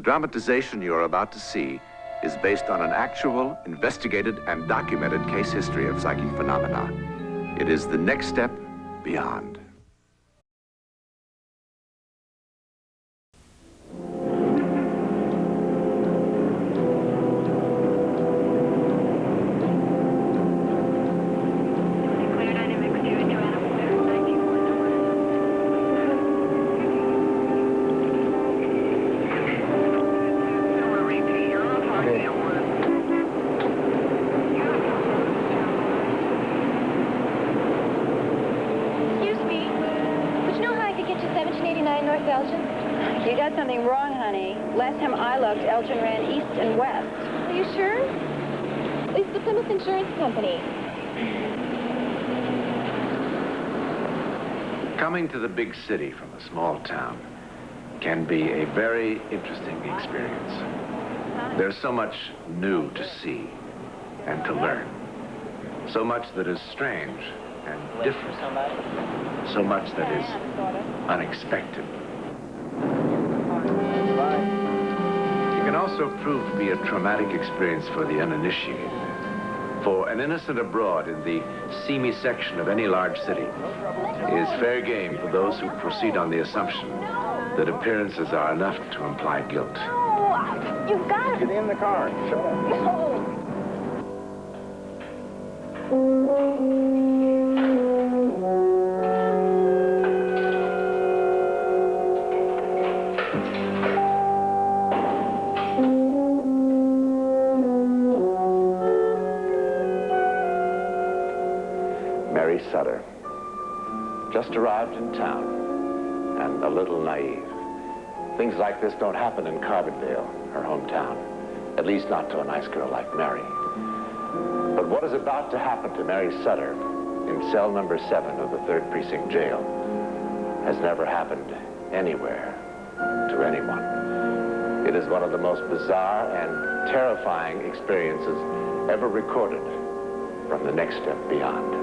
dramatization you are about to see is based on an actual, investigated, and documented case history of psychic phenomena. It is the next step beyond. You got something wrong, honey. Last time I looked, Elgin ran east and west. Are you sure? It's the Plymouth Insurance Company. Coming to the big city from a small town can be a very interesting experience. There's so much new to see and to learn. So much that is strange and different. So much that is unexpected. It can also prove to be a traumatic experience for the uninitiated. For an innocent abroad in the seamy section of any large city is fair game for those who proceed on the assumption that appearances are enough to imply guilt. No, you got it. Get in the car. Shut up. No. Sutter, just arrived in town, and a little naive. Things like this don't happen in Carbondale, her hometown, at least not to a nice girl like Mary. But what is about to happen to Mary Sutter in cell number 7 of the 3rd Precinct Jail has never happened anywhere to anyone. It is one of the most bizarre and terrifying experiences ever recorded from the next step beyond.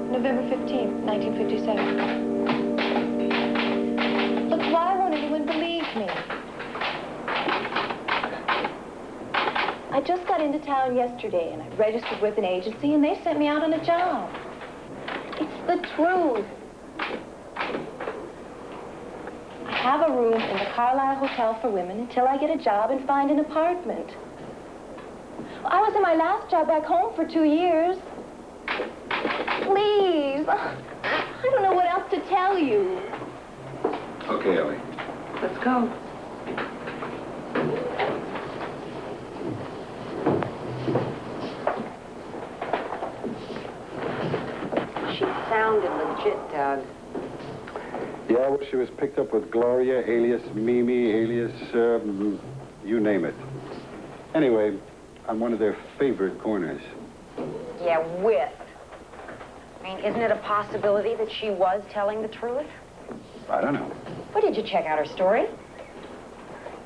November 15th, 1957. Look, why won't anyone believe me? I just got into town yesterday, and I registered with an agency, and they sent me out on a job. It's the truth. I have a room in the Carlisle Hotel for Women until I get a job and find an apartment. I was in my last job back home for 2 years. Please. I don't know what else to tell you. Okay, Ellie. Let's go. She sounded legit, Doug. Yeah, well, she was picked up with Gloria, alias Mimi, alias, you name it. Anyway, on one of their favorite corners. Yeah, with. I mean, isn't it a possibility that she was telling the truth? I don't know. Well, did you check out her story?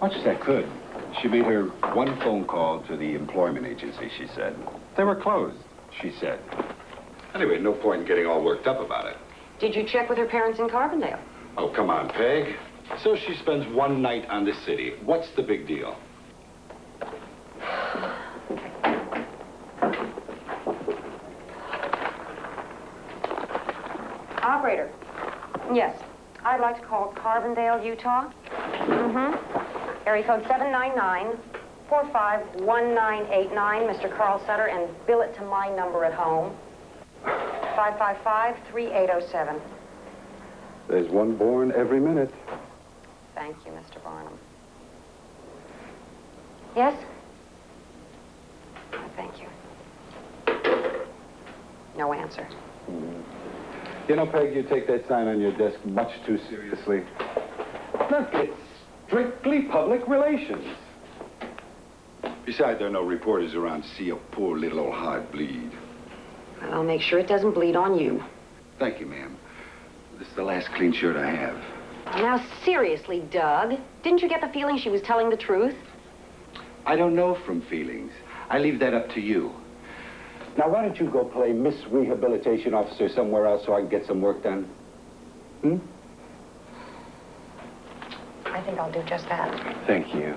Much as I could. She made her one phone call to the employment agency, she said. They were closed, she said. Anyway, no point in getting all worked up about it. Did you check with her parents in Carbondale? Oh, come on, Peg. So she spends one night on the city. What's the big deal? Operator. Yes. I'd like to call Carbondale, Utah. Area code 799-451989, Mr. Carl Sutter, and bill it to my number at home. 555-3807. There's one born every minute. Thank you, Mr. Barnum. Yes? Thank you. No answer. You know, Peg, you take that sign on your desk much too seriously. Look, it's strictly public relations. Besides, there are no reporters around to see a poor little old heart bleed. Well, I'll make sure it doesn't bleed on you. Thank you, ma'am. This is the last clean shirt I have. Now, seriously, Doug, didn't you get the feeling she was telling the truth? I don't know from feelings. I leave that up to you. Now, why don't you go play Miss Rehabilitation Officer somewhere else so I can get some work done? Hmm? I think I'll do just that. Thank you.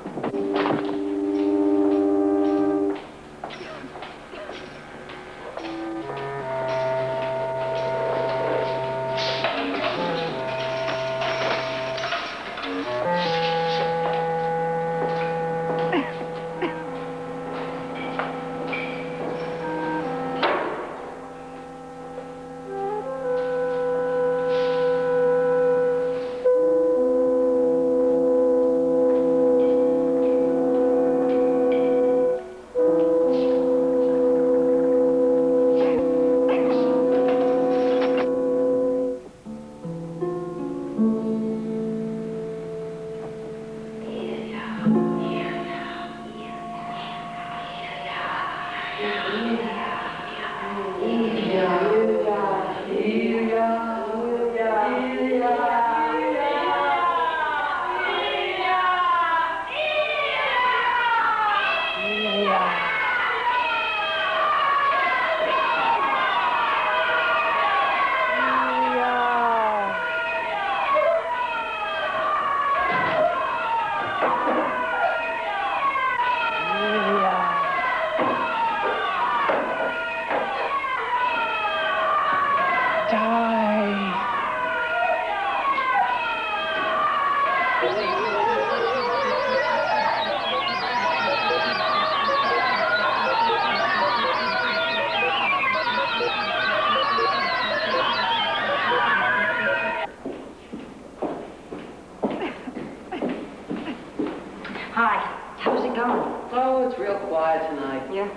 Hi. How's it going? Oh, it's real quiet tonight. Yeah?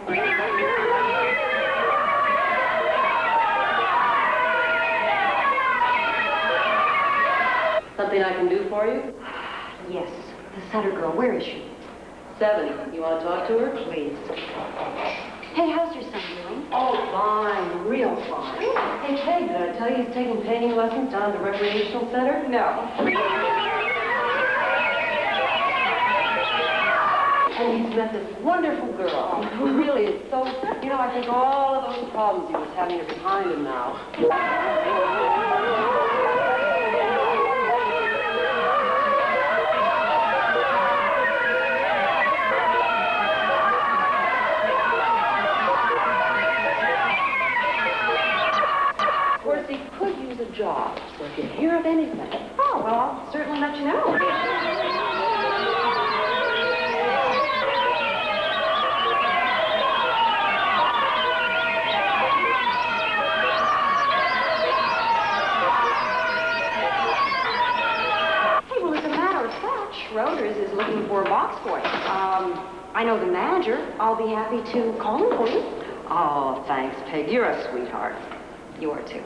Something I can do for you? Yes. The Sutter girl, where is she? 7. You want to talk to her? Please. Hey, how's your son doing? Oh, fine. Real fine. Hey, Peg, did I tell you he's taking painting lessons down at the recreational center? No. And he's met this wonderful girl who really is so, you know, I think all of those problems he was having are behind him now. Of course, he could use a job, so if you hear of anything. Oh, well, I'll certainly let you know. Schroeder's is looking for a box boy. I know the manager. I'll be happy to call him for you. Oh, thanks, Peg. You're a sweetheart. You are too.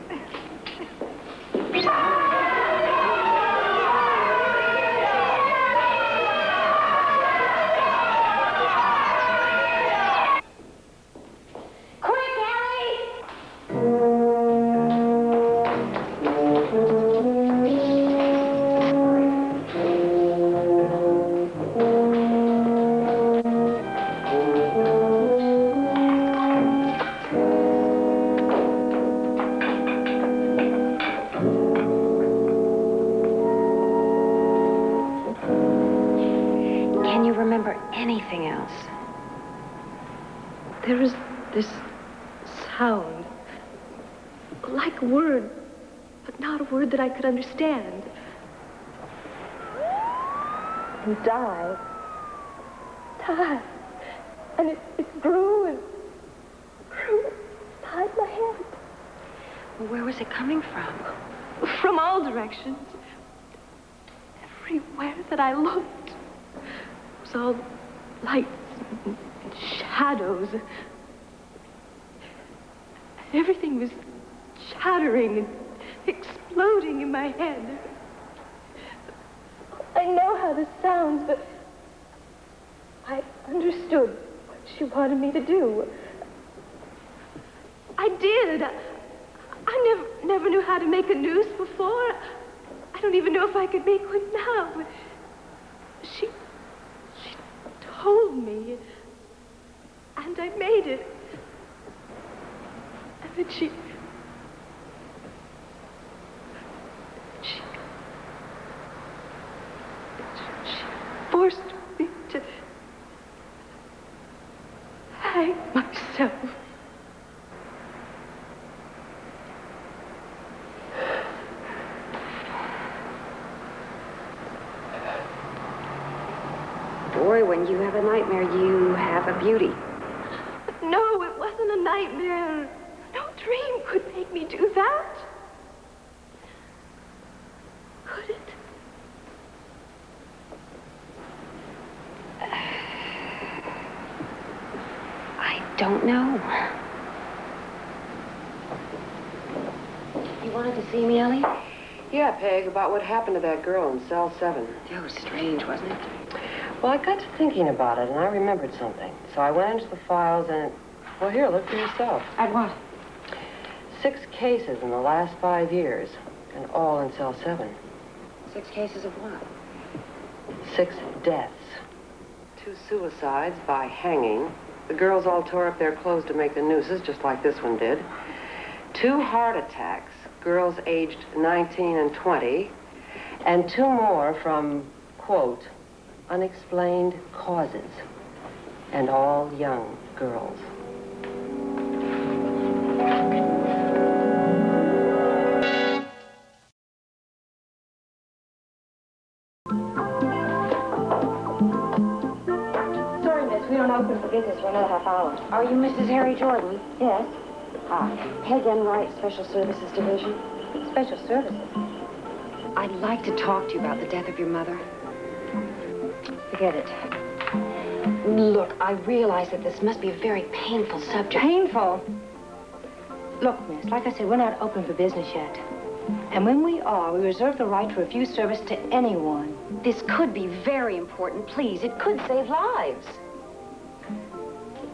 Anything else? There was this sound, like a word, but not a word that I could understand. And died. And it grew and grew inside my head. Well, where was it coming from? from all directions. Everywhere that I looked, it was all lights and shadows. Everything was chattering and exploding in my head. I know how this sounds, but I understood what she wanted me to do. I did. I never knew how to make a noose before. I don't even know if I could make one now. But she told me, and I made it. And then she forced me to hang myself. Boy, when you have a nightmare, you have a beauty. No, it wasn't a nightmare. No dream could make me do that. Could it? I don't know. You wanted to see me, Ellie? Yeah, Peg, about what happened to that girl in cell 7. It was strange, wasn't it? Well, I got to thinking about it, and I remembered something. So I went into the files and... Well, here, look for yourself. At what? 6 cases in the last 5 years, and all in cell 7. 6 cases of what? 6 deaths. 2 suicides by hanging. The girls all tore up their clothes to make the nooses, just like this one did. 2 heart attacks, girls aged 19 and 20. And 2 more from, quote, unexplained causes. And all young girls. Sorry, miss, we don't open for business for another half hour. Are you Mrs. Harry Jordan? Yes, Peg Enright, Special Services Division. special services. I'd like to talk to you about the death of your mother. Forget it. Look, I realize that this must be a very painful subject. Painful? Look, miss, like I said, we're not open for business yet. And when we are, we reserve the right to refuse service to anyone. This could be very important. Please, it could save lives.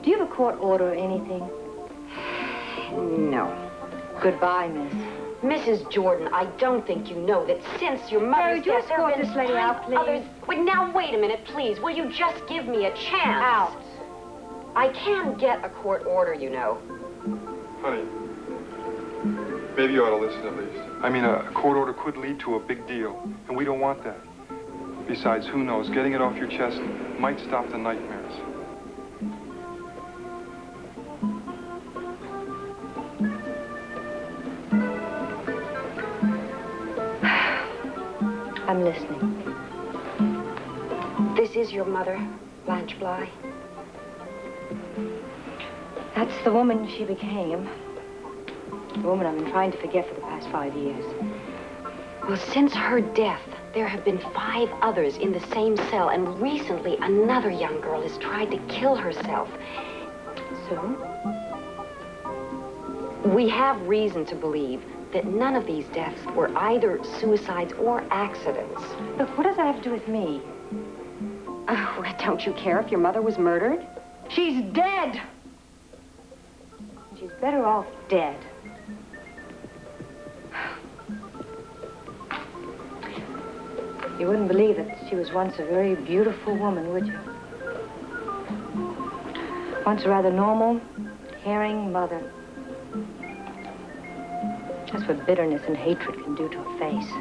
Do you have a court order or anything? No. Goodbye, miss. Mrs. Jordan, I don't think you know that since your mother's Mary, do you death, there have escort been this lady 5 out, please? others. Wait, now, wait a minute, please. Will you just give me a chance? Out. I can get a court order, you know. Honey, maybe you ought to listen at least. I mean, a court order could lead to a big deal, and we don't want that. Besides, who knows, getting it off your chest might stop the nightmares. I'm listening. This is your mother, Blanche Bly. That's the woman she became. The woman I've been trying to forget for the past 5 years. Well, since her death, there have been 5 others in the same cell, and recently another young girl has tried to kill herself. So? We have reason to believe that none of these deaths were either suicides or accidents. Look, what does that have to do with me? Oh, don't you care if your mother was murdered? She's dead! She's better off dead. You wouldn't believe that she was once a very beautiful woman, would you? Once a rather normal, caring mother. That's what bitterness and hatred can do to a face.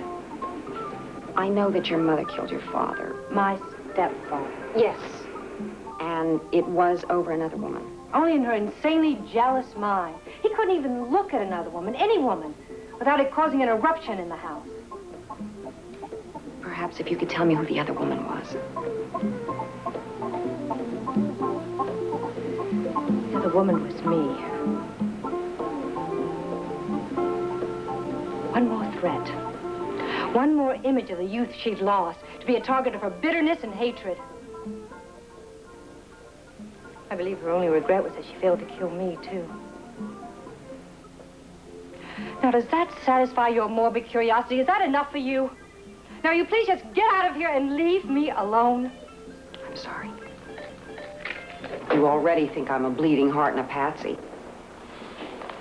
I know that your mother killed your father. My stepfather. Yes. And it was over another woman. Only in her insanely jealous mind. He couldn't even look at another woman, any woman, without it causing an eruption in the house. Perhaps if you could tell me who the other woman was. The other woman was me. One more threat. One more image of the youth she'd lost, to be a target of her bitterness and hatred. I believe her only regret was that she failed to kill me, too. Now, does that satisfy your morbid curiosity? Is that enough for you? Now, you please just get out of here and leave me alone. I'm sorry. You already think I'm a bleeding heart and a patsy.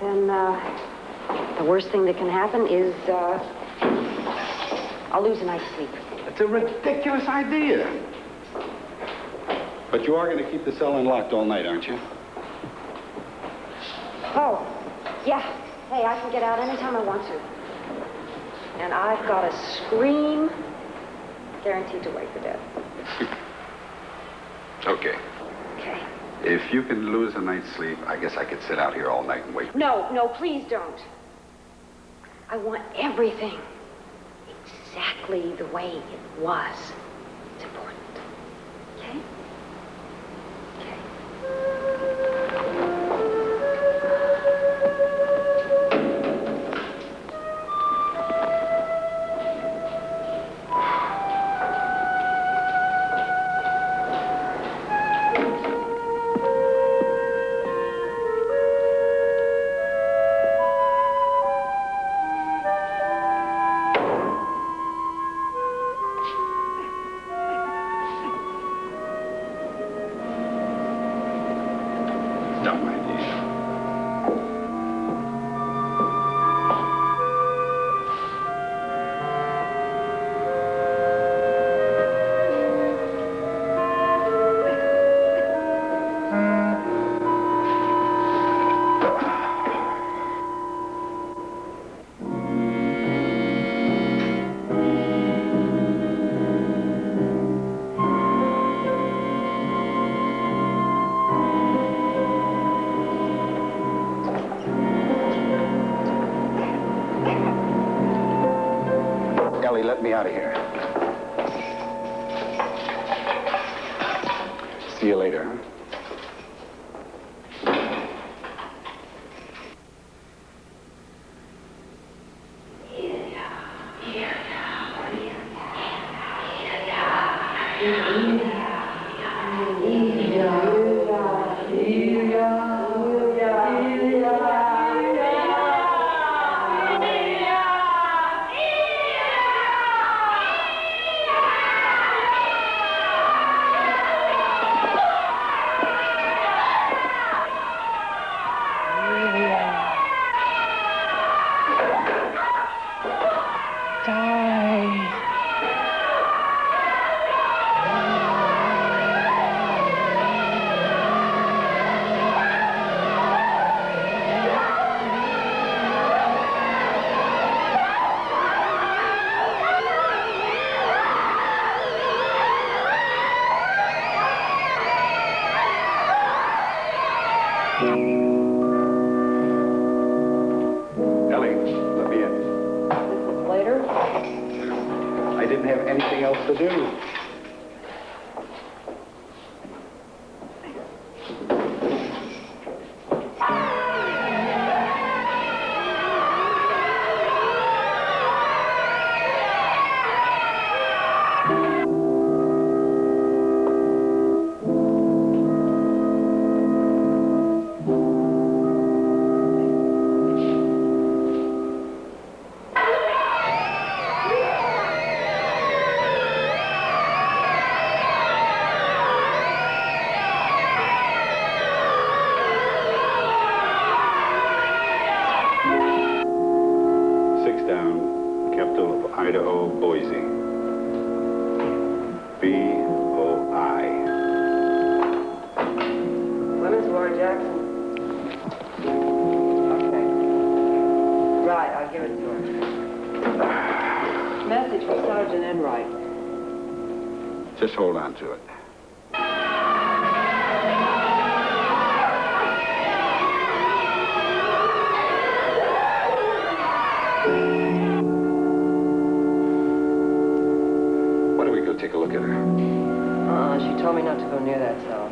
Then, the worst thing that can happen is, I'll lose a night's sleep. It's a ridiculous idea. But you are going to keep the cell unlocked all night, aren't you? Oh, yeah. Hey, I can get out anytime I want to. And I've got a scream guaranteed to wake the dead. Okay. Okay. If you can lose a night's sleep, I guess I could sit out here all night and wait. No, please don't. I want everything exactly the way it was. It's important. Okay? Okay. No, my dear. Ellie, let me out of here. See you later. Ellie, let me in. Later? I didn't have anything else to do. Idaho, Boise. B-O-I. Women's War, Jackson. Okay. Right, I'll give it to her. Message from Sergeant Enright. Just hold on to it. Why don't we go take a look at her? She told me not to go near that cell.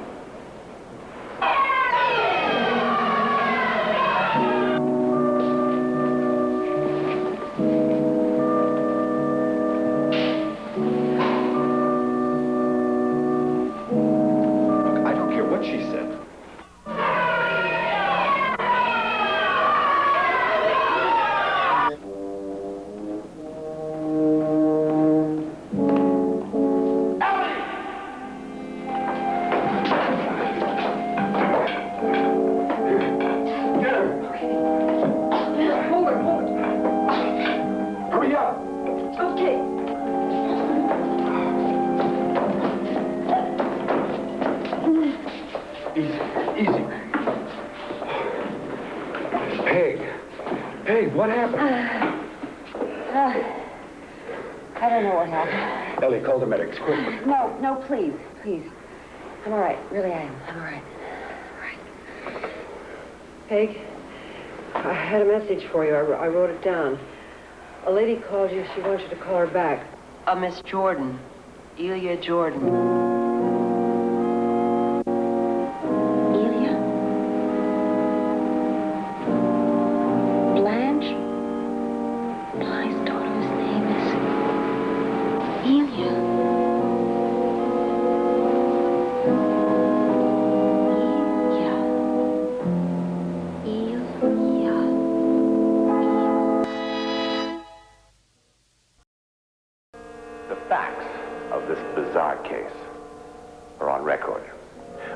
what happened? I don't know what happened. Ellie, call the medics, quickly. No, please. I'm all right. Really, I am. I'm all right. Peg, I had a message for you. I wrote it down. A lady called you. She wants you to call her back. Miss Jordan. Elia Jordan. Elia? Blanche? Bly's daughter's name is Elia. The facts of this bizarre case are on record.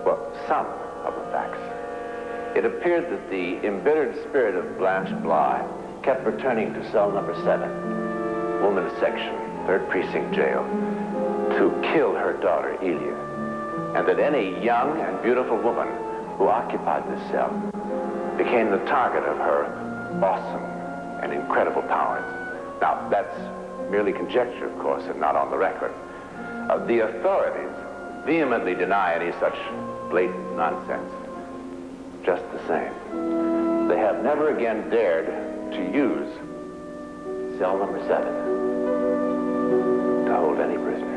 Well, some of the facts. It appeared that the embittered spirit of Blanche Bly kept returning to cell number 7, women's section, 3rd Precinct Jail, to kill her daughter, Elia. And that any young and beautiful woman who occupied this cell became the target of her awesome and incredible powers. Now, that's merely conjecture, of course, and not on the record. The authorities vehemently deny any such blatant nonsense. Just the same, they have never again dared to use cell number 7 to hold any prisoner.